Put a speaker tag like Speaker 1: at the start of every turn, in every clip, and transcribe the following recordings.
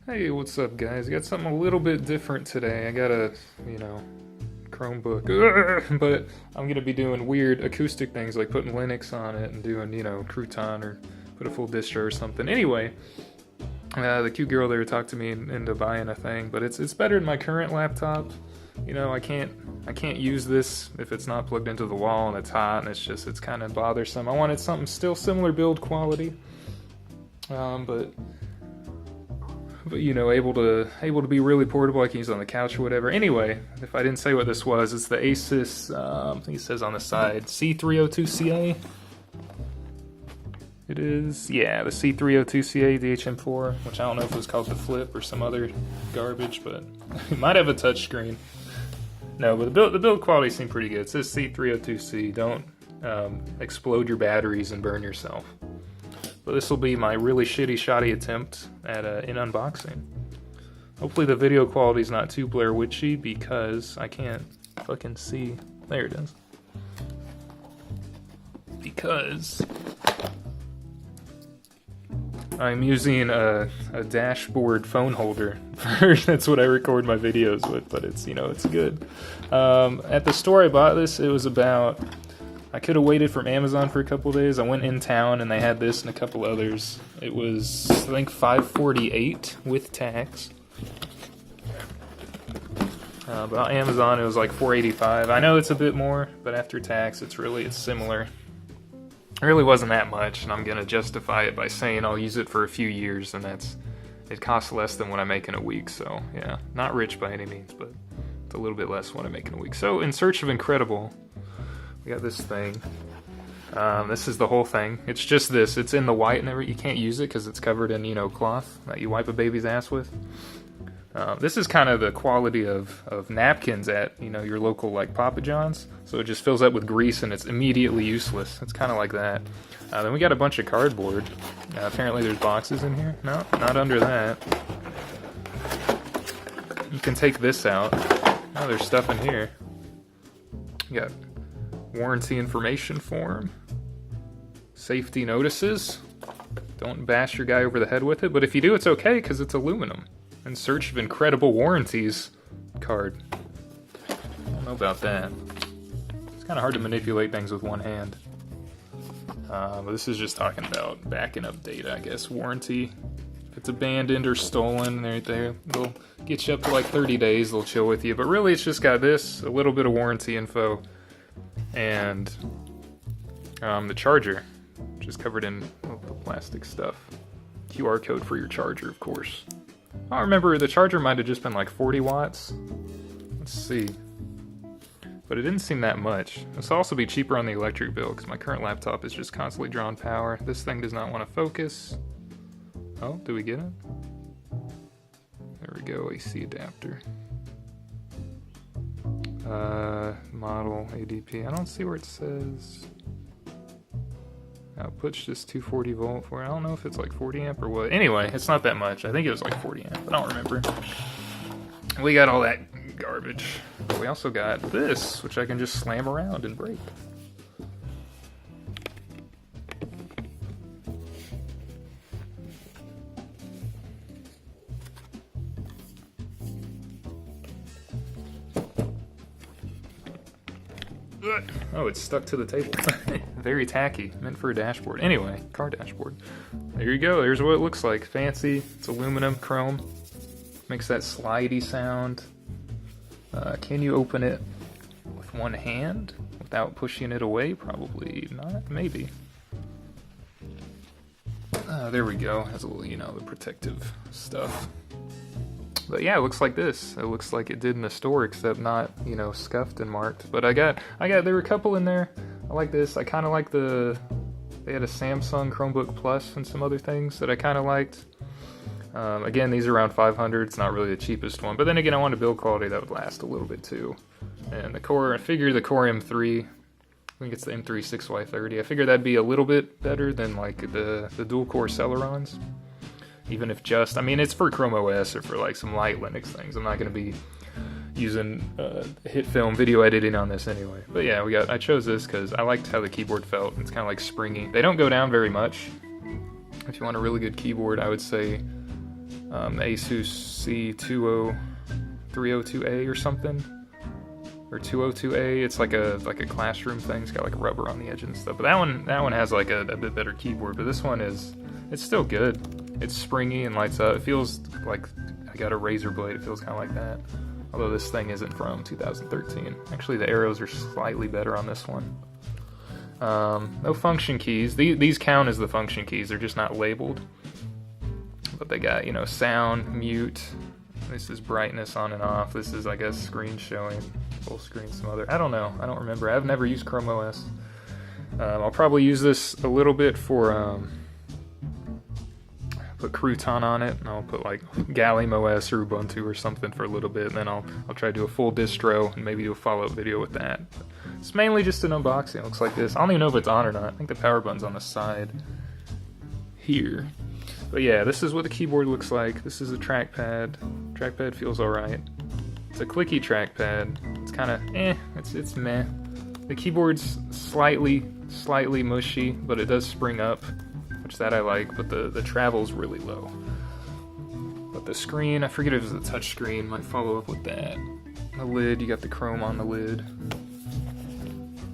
Speaker 1: Hey, what's up, guys? Got something a little bit different today. I got a, Chromebook, but I'm gonna be doing weird acoustic things like putting Linux on it and doing, Crouton or put a full distro or something. Anyway, the cute girl there talked to me into buying a thing, but it's better than my current laptop. I can't use this if it's not plugged into the wall and it's hot and it's kind of bothersome. I wanted something still similar build quality, but able to be really portable. I can use it on the couch or whatever. Anyway, if I didn't say what this was, it's the Asus, I think it says on the side, C302CA. It is, yeah, the C302CA-DHM4, which I don't know if it was called the Flip or some other garbage, but it might have a touchscreen. No, but the build quality seemed pretty good. It says C302C. Don't explode your batteries and burn yourself. But this will be my really shoddy attempt at an unboxing. Hopefully the video quality is not too Blair Witchy because I can't fucking see. There it is. Because I'm using a dashboard phone holder. That's what I record my videos with, but it's good. At the store I bought this, it was about... I could have waited from Amazon for a couple of days. I went in town and they had this and a couple others. It was, I think, $548 with tax. But on Amazon it was like $485. I know it's a bit more, but after tax it's similar. It really wasn't that much, and I'm gonna justify it by saying I'll use it for a few years, and it costs less than what I make in a week. So yeah, not rich by any means, but it's a little bit less than what I make in a week. So in search of incredible. We got this thing. This is the whole thing. It's just this. It's in the white and everything. You can't use it because it's covered in, cloth that you wipe a baby's ass with. This is kind of the quality of napkins at, your local, like, Papa John's. So it just fills up with grease and it's immediately useless. It's kind of like that. Then we got a bunch of cardboard. Apparently there's boxes in here. No, not under that. You can take this out. Oh, there's stuff in here. You got warranty information form, safety notices. Don't bash your guy over the head with it, but if you do, it's okay because it's aluminum. In search of incredible warranties card. I don't know about that. It's kind of hard to manipulate things with one hand. But this is just talking about backing up data, I guess. Warranty. If it's abandoned or stolen, they'll get you up to like 30 days. They'll chill with you. But really, it's just got this, a little bit of warranty info. And the charger, which is covered in the plastic stuff. QR code for your charger, of course. I remember the charger might have just been like 40 watts. Let's see. But it didn't seem that much. This will also be cheaper on the electric bill because my current laptop is just constantly drawing power. This thing does not want to focus. Oh, do we get it? There we go, AC adapter. Model ADP. I don't see where it says. Output's just 240 volt for it. I don't know if it's like 40 amp or what. Anyway, it's not that much. I think it was like 40 amp. I don't remember. We got all that garbage. But we also got this, which I can just slam around and break. Oh, it's stuck to the table. Very tacky. Meant for a dashboard. Anyway, car dashboard. There you go. There's what it looks like. Fancy. It's aluminum, chrome. Makes that slidey sound. Can you open it with one hand without pushing it away? Probably not. Maybe. There we go. Has a little, the protective stuff. But yeah, it looks like this. It looks like it did in the store, except not, scuffed and marked. But there were a couple in there. I like this. I kind of like they had a Samsung Chromebook Plus and some other things that I kind of liked. Again, these are around 500. It's not really the cheapest one. But then again, I wanted build quality that would last a little bit too. And I figure the Core M3, I think it's the M3 6Y30. I figured that'd be a little bit better than like the dual core Celerons. Even if it's for Chrome OS or for like some light Linux things. I'm not going to be using hit film video editing on this anyway. But yeah, I chose this because I liked how the keyboard felt. It's kind of like springy. They don't go down very much. If you want a really good keyboard, I would say Asus C302CA or something, or 202A. It's like a classroom thing. It's got like rubber on the edge and stuff. But that one has like a bit better keyboard. But this one it's still good. It's springy and lights up. It feels like I got a razor blade. It feels kind of like that. Although this thing isn't from 2013. Actually, the arrows are slightly better on this one. No function keys. These count as the function keys. They're just not labeled. But they got, you know, sound, mute. This is brightness on and off. This is, I guess, screen showing, full screen, some other. I don't know. I don't remember. I've never used Chrome OS. I'll probably use this a little bit for put Crouton on it, and I'll put like Gallium OS or Ubuntu or something for a little bit, and then I'll try to do a full distro and maybe do a follow-up video with that. But it's mainly just an unboxing. It looks like this. I don't even know if it's on or not. I think the power button's on the side here. But yeah, this is what the keyboard looks like. This is a trackpad. Trackpad feels alright. It's a clicky trackpad. It's kind of it's meh. The keyboard's slightly mushy, but it does spring up, which that I like, but the travel's really low. But the screen, I forget if it was a touch screen, might follow up with that. The lid, you got the chrome on the lid.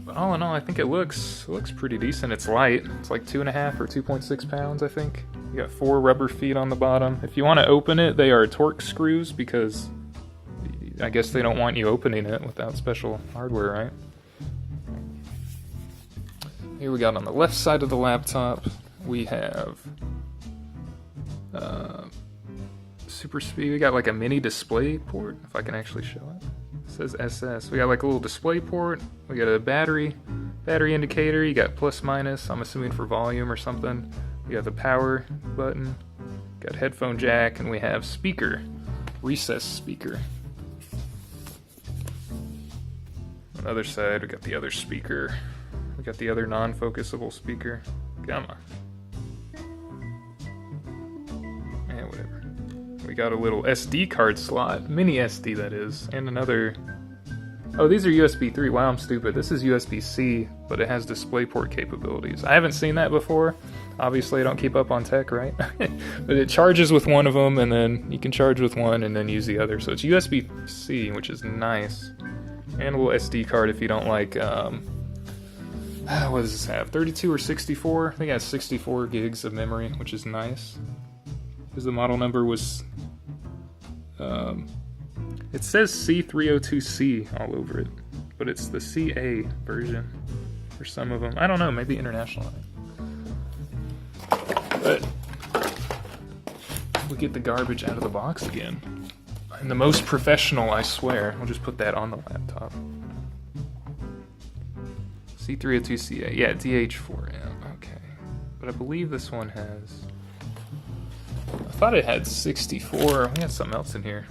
Speaker 1: But all in all, I think it looks pretty decent. It's light. It's like 2.5 or 2.6 pounds, I think. You got 4 rubber feet on the bottom. If you want to open it, they are Torx screws because I guess they don't want you opening it without special hardware, right? Here we got on the left side of the laptop, we have super speed. We got like a mini display port, if I can actually show it. It says SS. We got like a little display port. We got a battery indicator. You got plus minus, I'm assuming for volume or something. We got the power button. Got headphone jack, and we have speaker, recessed speaker. On the other side, we got the other speaker. We got the other non-focusable speaker. Come on. Yeah, whatever. We got a little SD card slot, mini SD that is, and another. Oh, these are USB 3. Wow, I'm stupid. This is USB-C, but it has DisplayPort capabilities. I haven't seen that before. Obviously, I don't keep up on tech, right? But it charges with one of them, and then you can charge with one and then use the other. So it's USB-C, which is nice. And a little SD card if you don't like, what does this have? 32 or 64? I think it has 64 gigs of memory, which is nice. Because the model number was, it says C302C all over it, but it's the CA version for some of them. I don't know, maybe international. But we get the garbage out of the box again. And the most professional, I swear. I'll just put that on the laptop. C302CA, yeah, DH4M, okay. But I believe this one has, I thought it had 64. We had something else in here.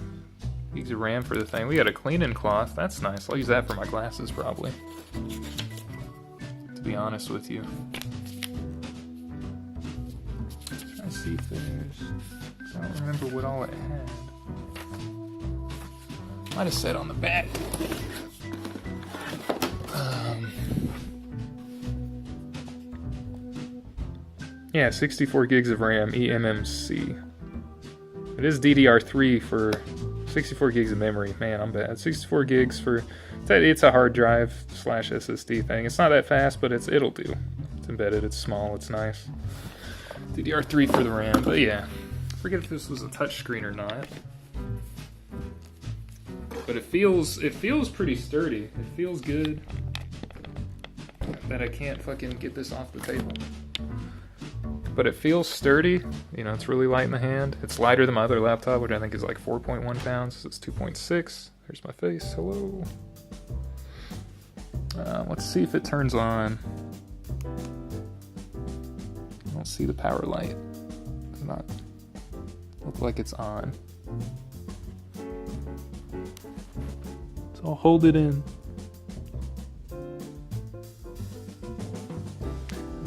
Speaker 1: Gigs of RAM for the thing. We got a cleaning cloth. That's nice. I'll use that for my glasses probably, to be honest with you. Trying to see if there's, I don't remember what all it had. Might have said on the back. Yeah, 64 gigs of RAM, eMMC. It is DDR3 for 64 gigs of memory. Man, I'm bad. 64 gigs for, it's a hard drive / SSD thing. It's not that fast, but it'll do. It's embedded, it's small, it's nice. DDR3 for the RAM, but yeah. I forget if this was a touchscreen or not. But it feels pretty sturdy. It feels good. That I can't fucking get this off the table. But it feels sturdy. You know, it's really light in the hand. It's lighter than my other laptop, which I think is like 4.1 pounds. So it's 2.6. Here's my face. Hello. Let's see if it turns on. I don't see the power light. Does not look like it's on. So I'll hold it in.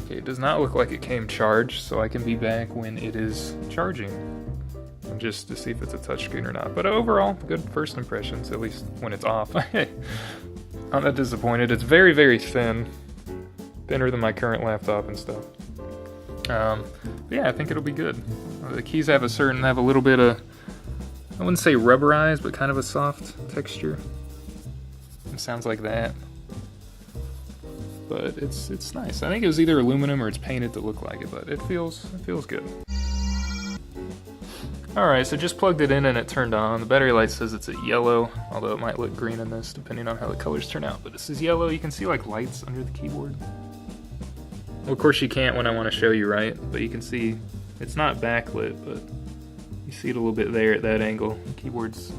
Speaker 1: Okay, it does not look like it came charged, so I can be back when it is charging. And just to see if it's a touchscreen or not. But overall, good first impressions, at least when it's off. I'm not disappointed. It's very, very thin. Thinner than my current laptop and stuff. But yeah, I think it'll be good. The keys have a little bit of, I wouldn't say rubberized, but kind of a soft texture. It sounds like that. But it's nice. I think it was either aluminum or it's painted to look like it, but it feels good. Alright, so just plugged it in and it turned on. The battery light says it's at yellow, although it might look green in this depending on how the colors turn out. But this is yellow. You can see like lights under the keyboard. Well, of course you can't when I want to show you, right? But you can see it's not backlit, but you see it a little bit there at that angle. The keyboard's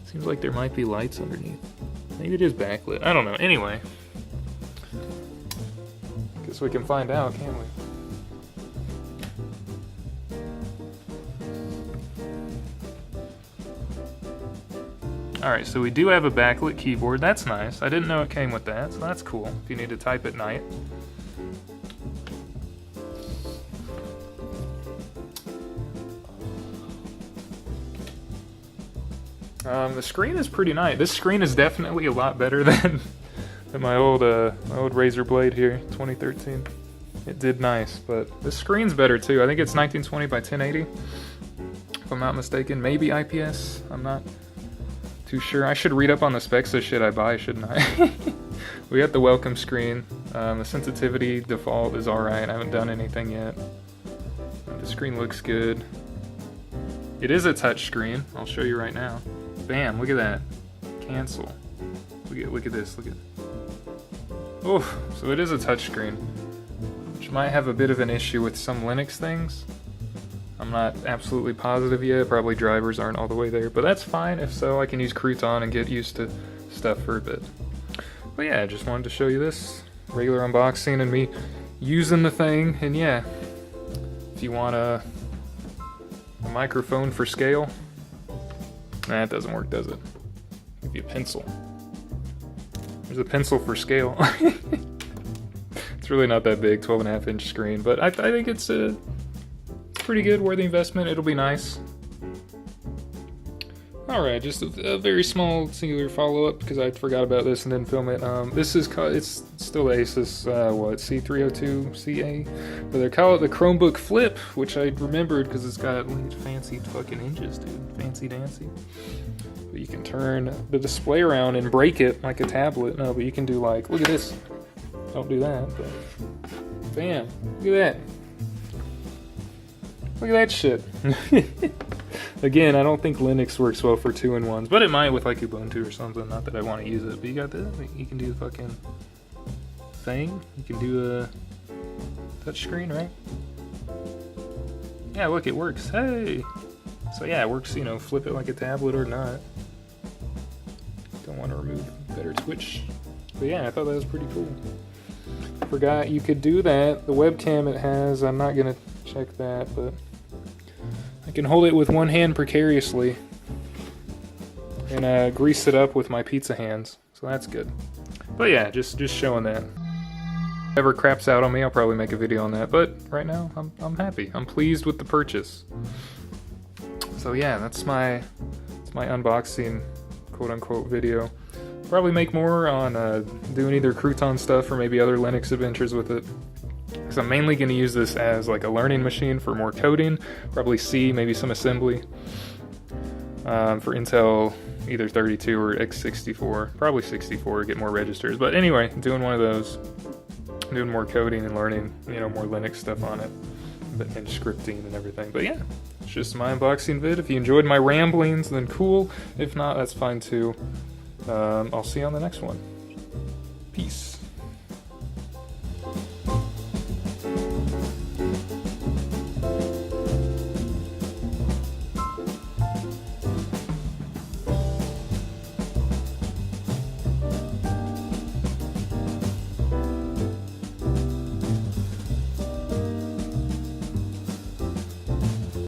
Speaker 1: seems like there might be lights underneath. Maybe it is backlit. I don't know. Anyway, guess we can find out, can't we? Alright, so we do have a backlit keyboard. That's nice. I didn't know it came with that, so that's cool if you need to type at night. The screen is pretty nice. This screen is definitely a lot better than my old Razer Blade here, 2013. It did nice, but this screen's better too. I think it's 1920 by 1080, if I'm not mistaken. Maybe IPS. I'm not too sure. I should read up on the specs of shit I buy, shouldn't I? We got the welcome screen. The sensitivity default is alright. I haven't done anything yet. The screen looks good. It is a touch screen. I'll show you right now. Bam, look at that. Cancel. Look at this, look at it. Oof, so it is a touch screen, which might have a bit of an issue with some Linux things. I'm not absolutely positive yet. Probably drivers aren't all the way there, but that's fine. If so, I can use Crouton and get used to stuff for a bit. But yeah, I just wanted to show you this regular unboxing and me using the thing. And yeah, if you want a microphone for scale, nah, it doesn't work, does it? Give you a pencil. There's a pencil for scale. It's really not that big, 12.5-inch screen, but I think it's pretty good, worth the investment. It'll be nice. Alright, just a very small singular follow-up because I forgot about this and didn't film it. This is it's still the Asus C302CA, but they call it the Chromebook Flip, which I remembered because it's got fancy fucking hinges, dude. Fancy dancy. But you can turn the display around and break it like a tablet. No, but you can do like, look at this. Don't do that, but bam, look at that. Look at that shit. Again, I don't think Linux works well for 2-in-1s, but it might with like Ubuntu or something. Not that I want to use it, but you got this. You can do the fucking thing. You can do a touch screen, right? Yeah, look, it works. Hey! So yeah, it works, you know, flip it like a tablet or not. Don't want to remove better Twitch. But yeah, I thought that was pretty cool. Forgot you could do that. The webcam it has, I'm not going to check that, but I can hold it with one hand precariously and grease it up with my pizza hands, so that's good. But yeah, just showing that. If ever craps out on me, I'll probably make a video on that, but right now I'm happy. I'm pleased with the purchase. So yeah, that's my unboxing quote-unquote video. Probably make more on doing either Crouton stuff or maybe other Linux adventures with it. Because I'm mainly going to use this as like a learning machine for more coding, probably C, maybe some assembly, for Intel either 32 or x64, probably 64 to get more registers. But anyway, doing one of those, doing more coding and learning, you know, more Linux stuff on it, and scripting and everything. But yeah, it's just my unboxing vid. If you enjoyed my ramblings, then cool. If not, that's fine too. I'll see you on the next one. Peace.